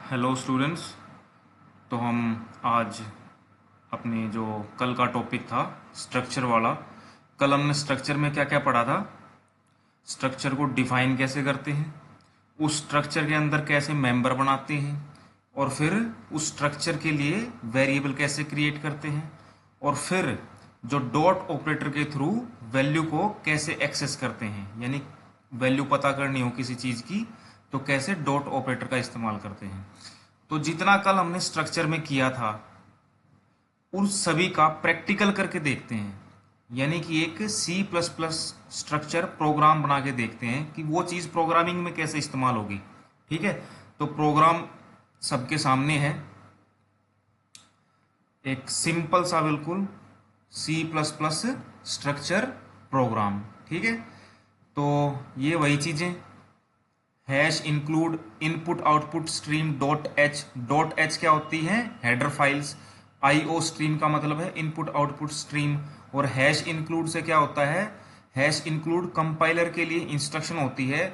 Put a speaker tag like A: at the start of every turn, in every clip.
A: Hello students. तो हम आज अपने जो कल का टॉपिक था स्ट्रक्चर वाला, कल हमने स्ट्रक्चर में क्या क्या पढ़ा था। स्ट्रक्चर को डिफाइन कैसे करते हैं, उस स्ट्रक्चर के अंदर कैसे मेंबर बनाते हैं, और फिर उस स्ट्रक्चर के लिए वेरिएबल कैसे क्रिएट करते हैं, और फिर जो डॉट ऑपरेटर के थ्रू वैल्यू को कैसे एक्सेस करते हैं, यानी वैल्यू पता करनी हो किसी चीज़ की तो कैसे डॉट ऑपरेटर का इस्तेमाल करते हैं। तो जितना कल हमने स्ट्रक्चर में किया था उस सभी का प्रैक्टिकल करके देखते हैं, यानी कि एक C plus plus structure program बना के देखते हैं कि वो चीज़ प्रोग्रामिंग में कैसे इस्तेमाल होगी। ठीक है, तो प्रोग्राम सबके सामने है, एक सिंपल सा बिल्कुल C plus plus structure program. ठीक है, तो ये वही चीज़ें hash include input output stream dot h क्या होती है, हेडर फाइल्स। आईओ स्ट्रीम का मतलब है इनपुट आउटपुट स्ट्रीम। और हैश इंक्लूड से क्या होता है, हैश इंक्लूड कंपाइलर के लिए इंस्ट्रक्शन होती है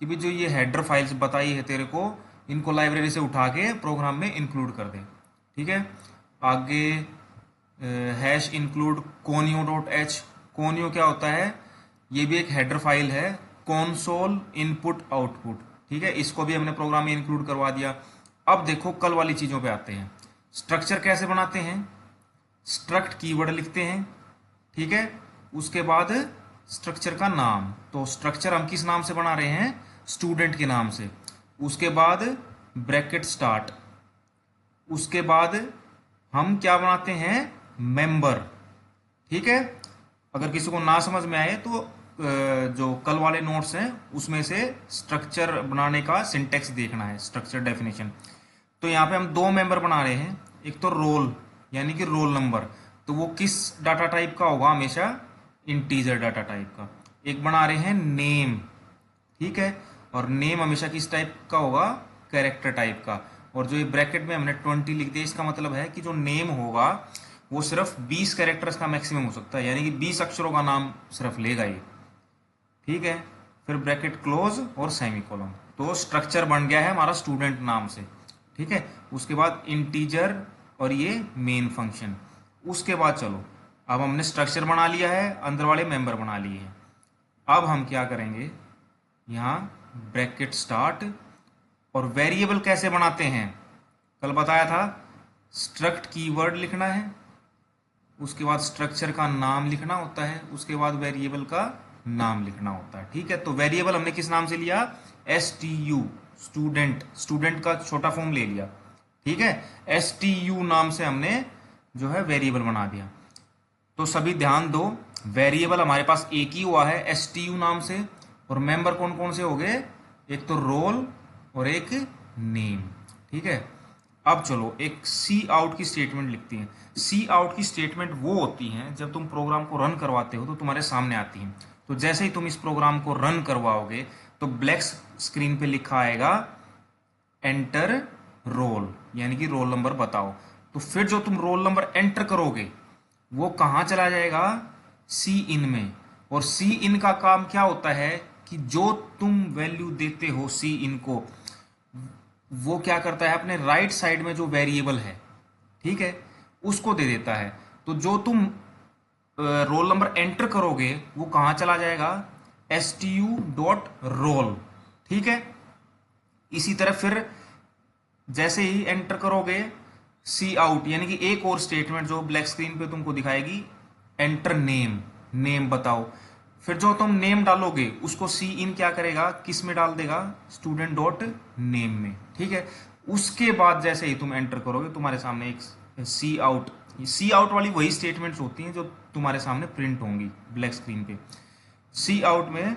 A: कि भी जो ये हेडर फाइल्स बताई है तेरे को, इनको लाइब्रेरी से उठा के प्रोग्राम में इंक्लूड कर दे। ठीक है, आगे hash include conio dot H. Conio क्या होता है, ये भी एक हेडर फाइल है, कॉन्सोल इनपुट आउटपुट। ठीक है, इसको भी हमने प्रोग्राम में इंक्लूड करवा दिया। अब देखो कल वाली चीजों पे आते हैं। स्ट्रक्चर कैसे बनाते हैं, स्ट्रक्ट कीवर्ड लिखते हैं। ठीक है, उसके बाद स्ट्रक्चर का नाम, तो स्ट्रक्चर हम किस नाम से बना रहे हैं, स्टूडेंट के नाम से। उसके बाद ब्रैकेट स्टार्ट, उसके बाद हम क्या बनाते हैं, मेंबर। ठीक है, अगर किसी को ना समझ में आए तो जो कल वाले नोट्स हैं उसमें से स्ट्रक्चर बनाने का सिंटेक्स देखना है, स्ट्रक्चर डेफिनेशन। तो यहाँ पे हम दो मेंबर बना रहे हैं, एक तो रोल यानी कि रोल नंबर, तो वो किस डाटा टाइप का होगा, हमेशा इंटीजर डाटा टाइप का। एक बना रहे हैं नेम, ठीक है, और नेम हमेशा किस टाइप का होगा, कैरेक्टर टाइप का। और जो ये ब्रैकेट में हमने 20 लिख दिया, इसका मतलब है कि जो नेम होगा वो सिर्फ 20 कैरेक्टर्स का मैक्सिमम हो सकता है, यानी कि 20 अक्षरों का नाम सिर्फ लेगा ये। ठीक है, फिर ब्रैकेट क्लोज और सेमीकोलन। तो स्ट्रक्चर बन गया है हमारा स्टूडेंट नाम से। ठीक है, उसके बाद इंटीजर और ये मेन फंक्शन। उसके बाद चलो, अब हमने स्ट्रक्चर बना लिया है, अंदर वाले मेंबर बना लिए हैं। अब हम क्या करेंगे, यहाँ ब्रैकेट स्टार्ट, और वेरिएबल कैसे बनाते हैं, कल बताया था, स्ट्रक्ट कीवर्ड लिखना है, उसके बाद स्ट्रक्चर का नाम लिखना होता है, उसके बाद वेरिएबल का नाम लिखना होता है। ठीक है, तो वेरिएबल हमने किस नाम से लिया, STU, स्टूडेंट, स्टूडेंट का छोटा फॉर्म ले लिया। ठीक है, STU नाम से हमने जो है वेरिएबल बना दिया। तो सभी ध्यान दो, वेरिएबल हमारे पास एक ही हुआ है STU नाम से, और मेंबर कौन कौन से हो गए, एक तो रोल और एक नेम। ठीक है, अब चलो एक सी आउट की स्टेटमेंट लिखती हैं। सी आउट की स्टेटमेंट वो होती हैं जब तुम प्रोग्राम को रन करवाते हो तो तुम्हारे सामने आती हैं। तो जैसे ही तुम इस प्रोग्राम को रन करवाओगे तो ब्लैक स्क्रीन पे लिखा आएगा एंटर रोल, यानी कि रोल नंबर बताओ। तो फिर जो तुम रोल नंबर एंटर करोगे वो कहाँ चला जाएगा, सी इन में। और सी इन का काम क्या होता है कि जो तुम वैल्यू देते हो सी इन को, वो क्या करता है, अपने राइट साइड में जो वेरिएबल है, ठीक है, उसको दे देता है। तो जो तुम रोल नंबर एंटर करोगे वो कहाँ चला जाएगा, STU.roll। ठीक है, इसी तरह फिर जैसे ही एंटर करोगे सी आउट, यानी कि एक और स्टेटमेंट जो ब्लैक स्क्रीन पे तुमको दिखाएगी, एंटर नेम, नेम बताओ। फिर जो तुम नेम डालोगे उसको सी इन क्या करेगा, किस में डाल देगा, स्टूडेंट डॉट नेम में। ठीक है, उसके बाद जैसे ही तुम एंटर करोगे तुम्हारे सामने एक सी आउट, सी आउट वाली वही स्टेटमेंट्स होती हैं जो तुम्हारे सामने प्रिंट होंगी ब्लैक स्क्रीन पे। सी आउट में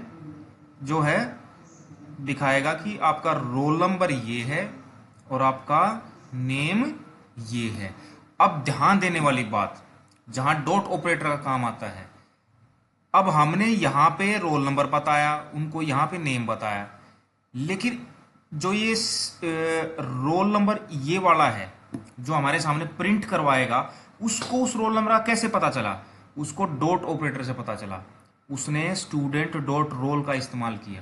A: जो है दिखाएगा कि आपका रोल नंबर ये है और आपका नेम ये है। अब ध्यान देने वाली बात, जहां डॉट ऑपरेटर का काम आता है, अब हमने यहां पे रोल नंबर बताया, उनको यहां पे नेम बताया, लेकिन जो ये रोल नंबर ये वाला है जो हमारे सामने प्रिंट करवाएगा, उसको उस रोल नंबर का कैसे पता चला, उसको डॉट ऑपरेटर से पता चला, उसने स्टूडेंट डॉट रोल का इस्तेमाल किया।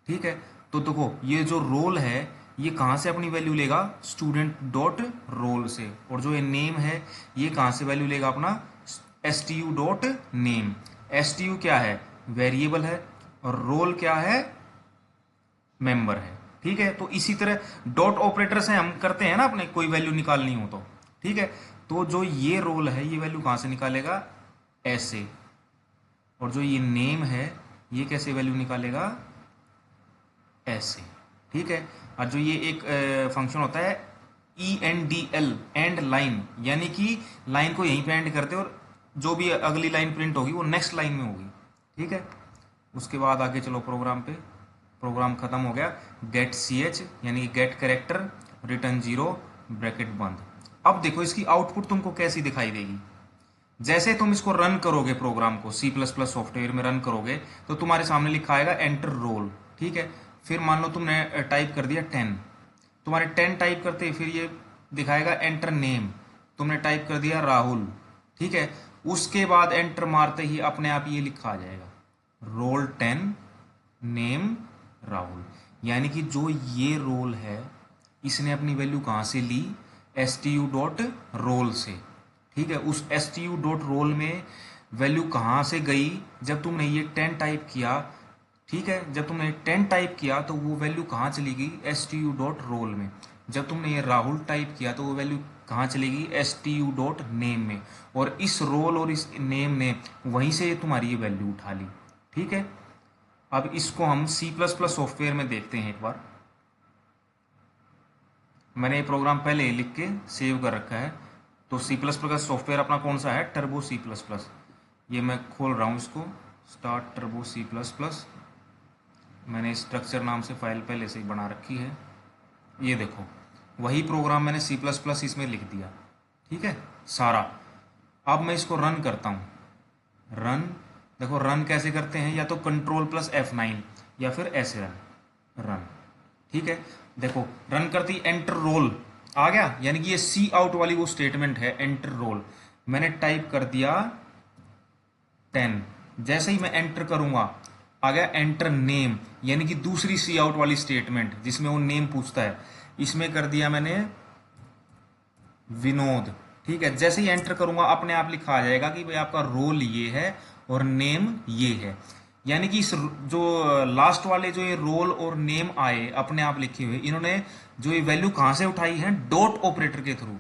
A: ठीक है, तो देखो ये जो रोल है ये कहाँ से अपनी वैल्यू लेगा, स्टूडेंट डॉट रोल से। और जो ये नेम है ये कहाँ से वैल्यू लेगा अपना, stu डॉट नेम। stu क्या है, वेरिएबल है, और रोल क्या है, मेंबर है। ठीक है, तो इसी तरह डॉट ऑपरेटर से हम करते हैं ना अपने कोई वैल्यू निकालनी हो तो। ठीक है, तो जो ये रोल है ये वैल्यू कहाँ से निकालेगा, ऐसे। और जो ये नेम है ये कैसे वैल्यू निकालेगा, ऐसे। ठीक है, और जो ये एक फंक्शन होता है ENDL, एंड लाइन, यानी कि लाइन को यहीं पे एंड करते और जो भी अगली लाइन प्रिंट होगी वो नेक्स्ट लाइन में होगी। ठीक है, उसके बाद आगे चलो प्रोग्राम पे। प्रोग्राम खत्म हो गया, गेट CH यानी कि गेट कैरेक्टर, रिटर्न 0, ब्रैकेट बंद। अब देखो इसकी आउटपुट तुमको कैसी दिखाई देगी। जैसे तुम इसको रन करोगे, प्रोग्राम को C++ सॉफ्टवेयर में रन करोगे, तो तुम्हारे सामने लिखा आएगा एंटर रोल। ठीक है, फिर मान लो तुमने टाइप कर दिया 10, तुम्हारे 10 टाइप करते ही फिर ये दिखाएगा एंटर नेम, तुमने टाइप कर दिया राहुल। ठीक है, उसके बाद एंटर मारते ही अपने आप ये लिखा आ जाएगा रोल 10 नेम राहुल। यानी कि जो ये रोल है इसने अपनी वैल्यू कहाँ से ली, stu डॉट रोल से। ठीक है, उस stu डॉट रोल में वैल्यू कहाँ से गई, जब तुमने ये 10 टाइप किया। ठीक है, जब तुमने 10 टाइप किया तो वो वैल्यू कहाँ चली गई, stu डॉट रोल में। जब तुमने ये राहुल टाइप किया तो वो वैल्यू कहाँ चलेगी, stu डॉट नेम में। और इस रोल और इस नेम ने वहीं से तुम्हारी ये वैल्यू उठा ली। ठीक है, अब इसको हम C++ सॉफ्टवेयर में देखते हैं एक बार। मैंने ये प्रोग्राम पहले ही लिख के सेव कर रखा है। तो C++ का सॉफ्टवेयर अपना कौन सा है, टर्बो C++। ये मैं खोल रहा हूँ इसको, स्टार्ट टर्बो C++। मैंने स्ट्रक्चर नाम से फाइल पहले से ही बना रखी है। ये देखो वही प्रोग्राम मैंने C++ इसमें लिख दिया। ठीक है, सारा। अब मैं इसको रन करता हूँ, रन। देखो रन कैसे करते हैं, या तो Ctrl+F9 या फिर ऐसे रन। ठीक है, देखो रन करती एंटर रोल आ गया, यानी कि ये सी आउट वाली वो स्टेटमेंट है, एंटर रोल। मैंने टाइप कर दिया 10, जैसे ही मैं एंटर करूंगा आ गया एंटर नेम, यानी कि दूसरी सी आउट वाली स्टेटमेंट जिसमें वो नेम पूछता है। इसमें कर दिया मैंने विनोद। ठीक है, जैसे ही एंटर करूंगा अपने आप लिखा आ जाएगा कि भाई आपका रोल ये है और नेम ये है। यानी कि इस जो लास्ट वाले जो ये रोल और नेम आए अपने आप लिखे हुए, इन्होंने जो ये वैल्यू कहाँ से उठाई है, डॉट ऑपरेटर के थ्रू।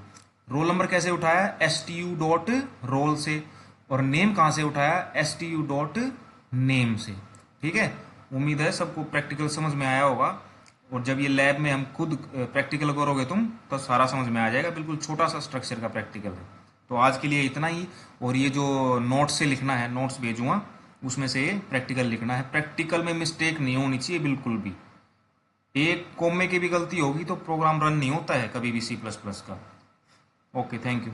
A: रोल नंबर कैसे उठाया, stu डॉट रोल से, और नेम कहाँ से उठाया, stu डॉट नेम से। ठीक है, उम्मीद है सबको प्रैक्टिकल समझ में आया होगा। और जब ये लैब में हम खुद प्रैक्टिकल करोगे तुम तो सारा समझ में आ जाएगा। बिल्कुल छोटा सा स्ट्रक्चर का प्रैक्टिकल है। तो आज के लिए इतना ही। और ये जो नोट्स से लिखना है, नोट्स भेजूंगा, उसमें से ये प्रैक्टिकल लिखना है। प्रैक्टिकल में मिस्टेक नहीं होनी चाहिए बिल्कुल भी। एक कोमे की भी गलती होगी तो प्रोग्राम रन नहीं होता है कभी भी C++ का। Okay, thank you.